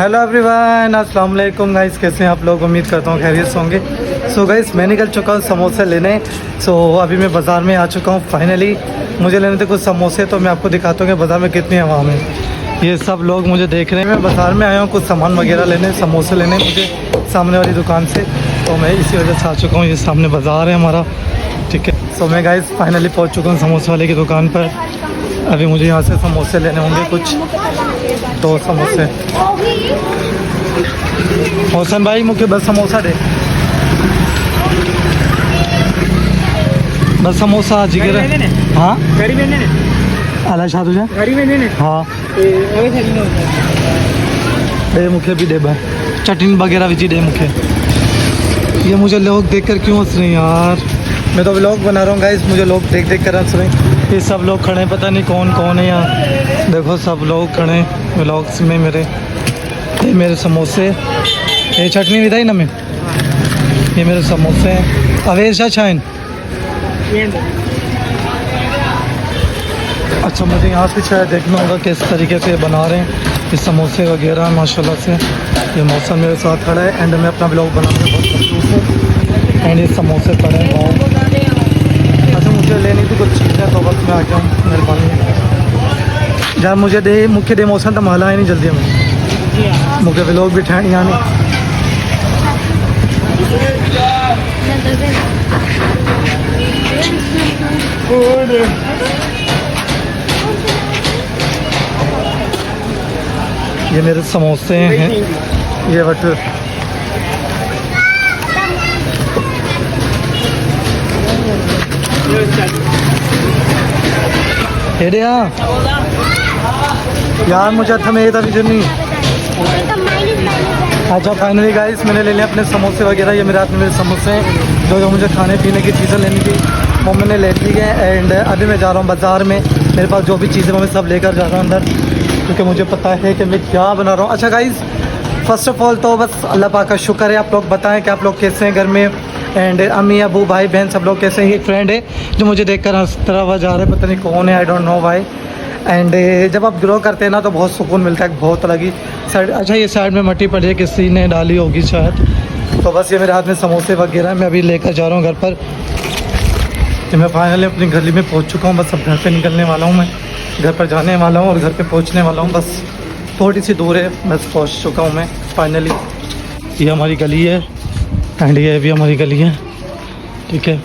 Hello everyone, अस्सलाम वालेकुम guys. कैसे हैं आप लोग? उम्मीद करता हूँ खैरियत से होंगे। सो गाइस, मैं निकल चुका हूँ समोसे लेने। सो अभी मैं बाज़ार में आ चुका हूँ फाइनली। मुझे लेने थे कुछ समोसे, तो मैं आपको दिखाता हूँ कि बाज़ार में कितनी आवाम है। ये सब लोग मुझे देख रहे हैं। मैं बाज़ार में आया हूँ कुछ सामान वगैरह लेने, समोसे लेने मुझे सामने वाली दुकान से। तो मैं इसी वजह से आ चुका हूँ। ये सामने बाज़ार है हमारा, ठीक है। सो मैं गाइस फाइनली पहुँच चुका हूँ समोसे वाले की दुकान पर। अभी मुझे यहाँ से समोसे लेने होंगे, कुछ 2 समोसे। मोहसन भाई मुझे बस समोसा दे, बस समोसा जिगर। हाँ अला शाह तुझे हाँ दे, मुखे भी दे भाई, चटनी वगैरह भी दे मुखे। ये मुझे लोग देखकर क्यों हंस रहे हैं यार? मैं तो व्लॉग बना रहा हूँ गाइस, मुझे लोग देख देख कर हंस रहे हैं। ये सब लोग खड़े, पता नहीं कौन कौन है यहाँ। देखो सब लोग खड़े व्लॉग्स में मेरे। ये मेरे समोसे, ये चटनी भी था ना मैं। ये मेरे समोसे हैं। अवेश शाह शाइन। अच्छा, मुझे यहाँ से शायद देखना होगा किस तरीके से बना रहे हैं ये समोसे वगैरह। माशाल्लाह से ये मौसम मेरे साथ खड़ा है। एंड मैं अपना ब्लॉग बनाने में बहुत मशहूर हूँ। एंड ये समोसे पड़े हैं बहुत। अच्छा, मुझे लेनी थी कुछ चीज़ें, तो बस मैं आ गया हूँ। मेहरबानी यार, मुझे दे मुख्य दे मौसम तो महला है नहीं जल्दी में। मुझे व्लॉग भी ठहर यानी ये मेरे समोसे हैं। ये बट यार मुझे अच्छा में था भी नहीं। अच्छा फाइनली गाइस, मैंने ले लिया अपने समोसे वगैरह। ये मेरे हाथ में मेरे समोसे हैं। जो मुझे खाने पीने की चीज़ें लेनी थी वो मैंने ले ली है। एंड अभी मैं जा रहा हूँ बाज़ार में। मेरे पास जो भी चीज़ें मैं सब लेकर जा रहा हूँ अंदर, क्योंकि मुझे पता है कि मैं क्या बना रहा हूँ। अच्छा गाइस, फ़र्स्ट ऑफ़ ऑल तो बस अल्लाह पाक का शुक्र है। आप लोग बताएं कि आप लोग कैसे हैं घर में। एंड अम्मी अबू भाई बहन सब लोग कैसे हैं? एक फ्रेंड है जो मुझे देखकर हंसता हुआ जा रहा है, पता नहीं कौन है, आई डोंट नो भाई। एंड जब आप ग्रो करते हैं ना तो बहुत सुकून मिलता है, बहुत अलग ही साइड। अच्छा, ये साइड में मट्टी पड़ी है, किसी ने डाली होगी शायद। तो बस ये मेरे हाथ में समोसे वगैरह मैं अभी लेकर जा रहा हूँ घर पर। तो मैं फाइनली अपनी गली में पहुँच चुका हूँ। बस अब घर पे निकलने वाला हूँ, मैं घर पर जाने वाला हूँ और घर पे पहुँचने वाला हूँ। बस थोड़ी सी दूर है, बस पहुँच चुका हूँ मैं फाइनली। ये हमारी गली है एंड ये भी हमारी गली है, ठीक है।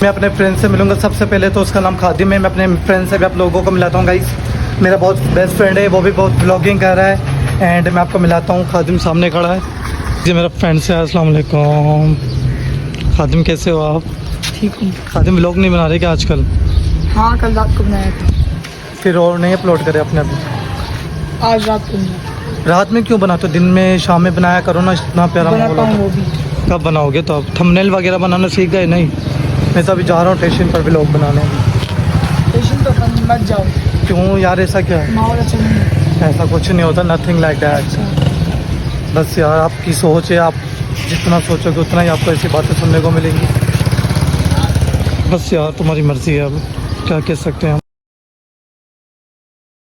मैं अपने फ्रेंड से मिलूंगा सबसे पहले, तो उसका नाम खादिम है। मैं अपने फ्रेंड से भी आप लोगों को मिलाता हूँ गाइस। मेरा बहुत बेस्ट फ्रेंड है, वो भी बहुत ब्लॉगिंग कर रहा है। एंड मैं आपको मिलाता हूँ। खादिम सामने खड़ा है, जी मेरा फ्रेंड से। अस्सलाम वालेकुम खादिम, कैसे हो आप? ठीक हूँ। खादिम व्लॉग नहीं बना रहे क्या आजकल? हाँ, कल रात को बनाया था। फिर और नहीं अपलोड करे अपने अभी? आज रात को रात में क्यों बनाते हो? दिन में शाम में बनाया करो ना, इतना प्यारा माहौल होता है। वो भी कब बनाओगे? तो अब थंबनेल वगैरह बनाना सीख गए? नहीं, मैं तो अभी जा रहा हूँ स्टेशन पर व्लॉग बनाने। स्टेशन तो बंद मत जाओ। क्यों यार, ऐसा क्या है? माहौल अच्छा नहीं है। ऐसा कुछ नहीं होता, नथिंग लाइक दैट। बस यार आपकी सोच है, आप जितना सोचोगे उतना ही आपको ऐसी बातें सुनने को मिलेंगी। बस यार तुम्हारी मर्ज़ी है, अब क्या कह सकते हैं हम।